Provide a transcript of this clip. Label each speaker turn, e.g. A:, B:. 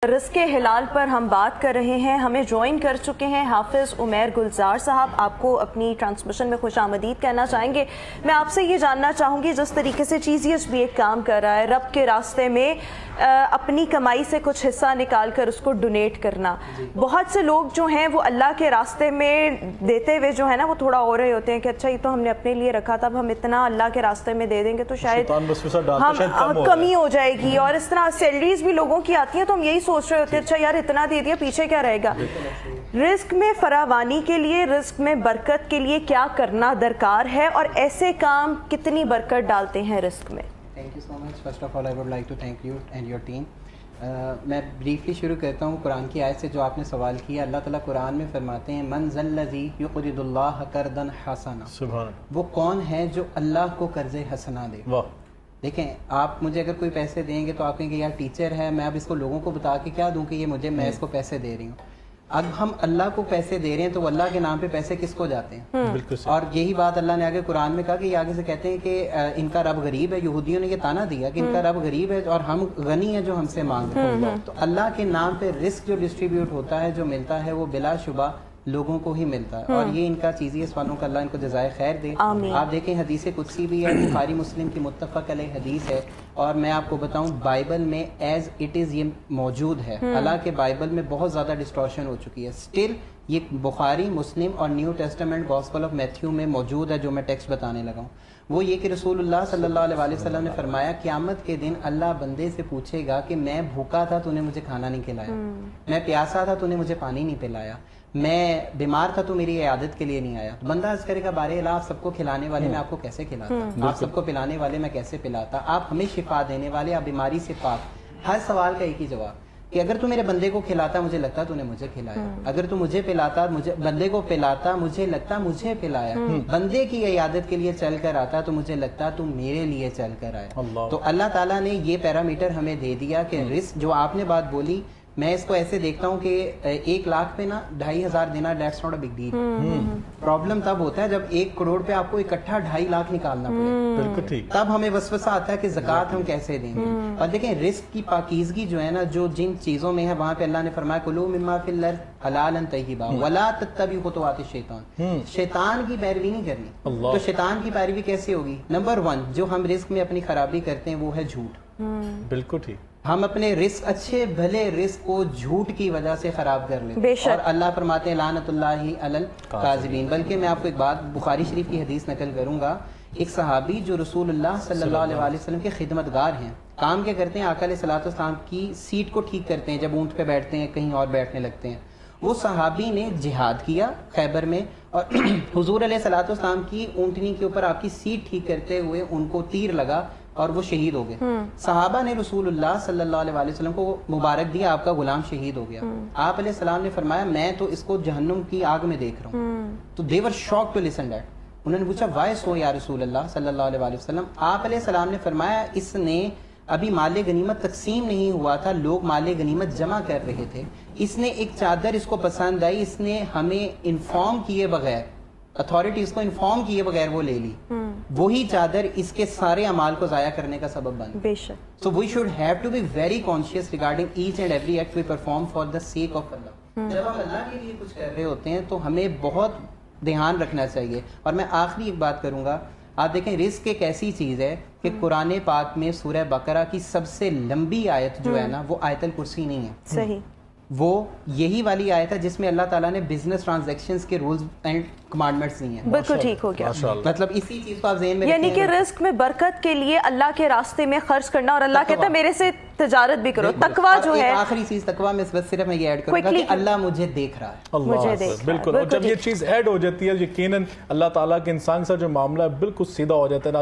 A: Risk हिलाल पर हम बात कर रहे हैं। हमें ज्वाइन कर चुके हैं हाफिज उमैर गुलजार साहब। आपको अपनी ट्रांसमिशन में खुश आमदीद कहना चाहेंगे। मैं आपसे ये जानना चाहूँगी, जिस तरीके से चीज़ भी एक काम कर रहा है, रब के रास्ते में अपनी कमाई से कुछ हिस्सा निकाल कर उसको डोनेट करना, बहुत से लोग जो हैं वो अल्लाह के रास्ते में देते हुए जो है ना वो थोड़ा हो रहे होते हैं कि अच्छा ये तो हमने अपने लिए रखा था, अब हम इतना अल्लाह के रास्ते में दे देंगे तो शायद हम कमी हो जाएगी। और इस तरह सैलरीज भी लोगों की आती हैं तो हम यही सोच रहे होते हैं अच्छा यार इतना दे दिया, पीछे क्या रहेगा। रिस्क में फरावानी के लिए, रिस्क में बरकत के लिए क्या करना दरकार है और ऐसे काम कितनी बरकत डालते हैं रिस्क में?
B: Thank you so much. First of all I would like to thank you and your team. मैं ब्रीफली शुरू करता हूँ कुरान की आयत से जो आपने सवाल किया। अल्लाह ताला कुरान में फरमाते हैं मन ज़ल्लज़ी युक़रिदुल्लाह कर्दन हसना, सुभान, वो कौन है जो अल्लाह को कर्ज़े हसना दे। देखें, आप मुझे अगर कोई पैसे देंगे तो आप कहेंगे यार टीचर है, मैं अब इसको लोगों को बता के क्या दूं कि ये मुझे, मैं इसको पैसे दे रही हूँ। अब हम अल्लाह को पैसे दे रहे हैं तो अल्लाह के नाम पे पैसे किसको जाते हैं? बिल्कुल। और यही बात अल्लाह ने आगे कुरान में कहा कि ये आगे से कहते हैं कि इनका रब गरीब है। यहूदियों ने ये ताना दिया कि इनका रब गरीब है और हम गनी है जो हमसे मांग रहे हैं। तो अल्लाह के नाम पे रिस्क जो डिस्ट्रीब्यूट होता है, जो मिलता है, वो बिलाशुबा लोगों को ही मिलता है। और ये इनका चीज़ी इस वालों का अल्लाह इनको जज़ाए खैर दे। आप देखें हदीस कुदसी भी है, बुखारी मुस्लिम की मुत्तफ़क़ अलैह हदीस है। और मैं आपको बताऊं बाइबल में एज इट इज़ ये मौजूद है। हालांकि बाइबल में बहुत ज़्यादा डिस्टॉर्शन हो चुकी है, स्टिल ये बुखारी मुस्लिम और new testament gospel of Matthew में मौजूद है। जो मैं टेक्स्ट बताने लगा हूँ वो ये कि रसूलुल्लाह सल्लल्लाहु अलैहि वसल्लम ने फरमाया क़यामत के दिन अल्लाह बंदे से पूछेगा कि मैं भूखा था तूने मुझे खाना नहीं खिलाया, मैं प्यासा था तूने मुझे पानी नहीं पिलाया, मैं बीमार था तो मेरी इयादत के लिए नहीं आया। तो बंदा अर्ज़ करेगा बारे अल्लाह, आप सबको खिलाने वाले मैं आपको कैसे खिलाता, आप सबको पिलाने वाले मैं कैसे पिलाता, आप हमें शिफा देने वाले, आप बीमारी से पाक। हर सवाल का एक ही जवाब कि अगर तू मेरे बंदे को खिलाता मुझे लगता तूने मुझे खिलाया, अगर तू मुझे पिलाता, मुझे बंदे को पिलाता मुझे लगता मुझे पिलाया, बंदे की इयादत के लिए चल कर आता तो मुझे लगता तू मेरे लिए चल कर आया। तो अल्लाह ताला ने ये पैरामीटर हमें दे दिया कि रिस्क, जो आपने बात बोली, मैं इसको ऐसे देखता हूँ कि 1 लाख पे ना 2,500 देना that's not a big deal. Problem तब होता है जब 1 करोड़ पे आपको इकट्ठा 2.5 लाख निकालना पड़े। बिल्कुल ठीक। तब हमें वसवसा आता है कि ज़कात हम कैसे देंगे। और देखें रिस्क की पाकीज़गी जो है ना, जो जिन चीजों में है वहाँ पे अल्लाह ने फरमाया कुलू मिम्मा फिल अर्ज़ हलालन तय्यबा वला तत्तबिउ खुतुवातिश शैतान। शैतान की पैरवी नहीं करनी। तो शैतान की पैरवी कैसे होगी? नंबर 1 जो हम रिस्क में अपनी खराबी करते हैं वो है झूठ। बिल्कुल ठीक। हम अपने रिस्क, अच्छे भले रिस्क को झूठ की वजह से खराब कर लेते और अल्लाह फरमाते हैं लानतुल्लाहि अलल काज़िबीन। बल्कि मैं आपको एक बात बुखारी शरीफ की हदीस नकल करूंगा। एक सहाबी जो रसूलुल्लाह सल्लल्लाहु अलैहि वसल्लम के खिदमतगार हैं, काम क्या करते हैं, आका अलैहिस्सलातु वस्सलाम की सीट को ठीक करते हैं। जब ऊंट पे बैठते हैं कहीं और बैठने लगते हैं। वो सहाबी ने जिहाद किया खैबर में और हुजूर अलैहिस्सलातु वस्सलाम की ऊंटनी के ऊपर आपकी सीट ठीक करते हुए उनको तीर लगा और वो शहीद हो गए। सहाबा ने रसूलुल्लाह सल्लल्लाहु अलैहि वसल्लम को मुबारक दिया, आपका गुलाम शहीद हो गया। आप अलैहिस्सलाम ने फरमाया मैं तो इसको जहन्नुम की आग में देख रहा हूँ। तो they were shocked to listen that. उन्होंने पूछा व्हाई सो या रसूलल्लाह सल्लल्लाहु अलैहि वसल्लम। आप अलैहिस्सलाम ने फरमाया इसने अभी माले गनीमत तकसीम नहीं हुआ था, लोग माले गनीमत जमा कर रहे थे, इसने एक चादर इसको पसंद आई, इसने हमें इन्फॉर्म किए बगैर, अथॉरिटीज को इन्फॉर्म किए बगैर वो ले ली। वही चादर इसके सारे अमाल को जाया करने का सबब बन। बेशक। So we should have to be very conscious regarding each and every act we perform for the sake of Allah. जब हम अल्लाह के लिए कुछ कर रहे होते हैं तो हमें बहुत ध्यान रखना चाहिए। और मैं आखिरी एक बात करूंगा, आप देखें रिस्क एक ऐसी चीज है कि कुरान पाक में सूरह बकरा की सबसे लंबी आयत जो है ना वो आयतल कुर्सी नहीं है। सही। वो यही वाली आयत है जिसमें अल्लाह ताला ने बिजनेस ट्रांजैक्शंस के रूल्स एंड कमांडमेंट्स दी हैं। बिल्कुल ठीक हो गया। मतलब इसी चीज को आप ज़हन में यानी कि रिस्क में बरकत के लिए अल्लाह के रास्ते में खर्च करना, और अल्लाह कहता है मेरे से तिजारत भी करो। तकवा जो है, आखिरी चीज तकवा में सिर्फ मैं ये ऐड करूंगा कि अल्लाह मुझे देख रहा है, मुझे देख। बिल्कुल। और जब ये चीज ऐड हो जाती है यकीनन अल्लाह ताला के इंसान से जो मामला है बिल्कुल सीधा हो जाता है।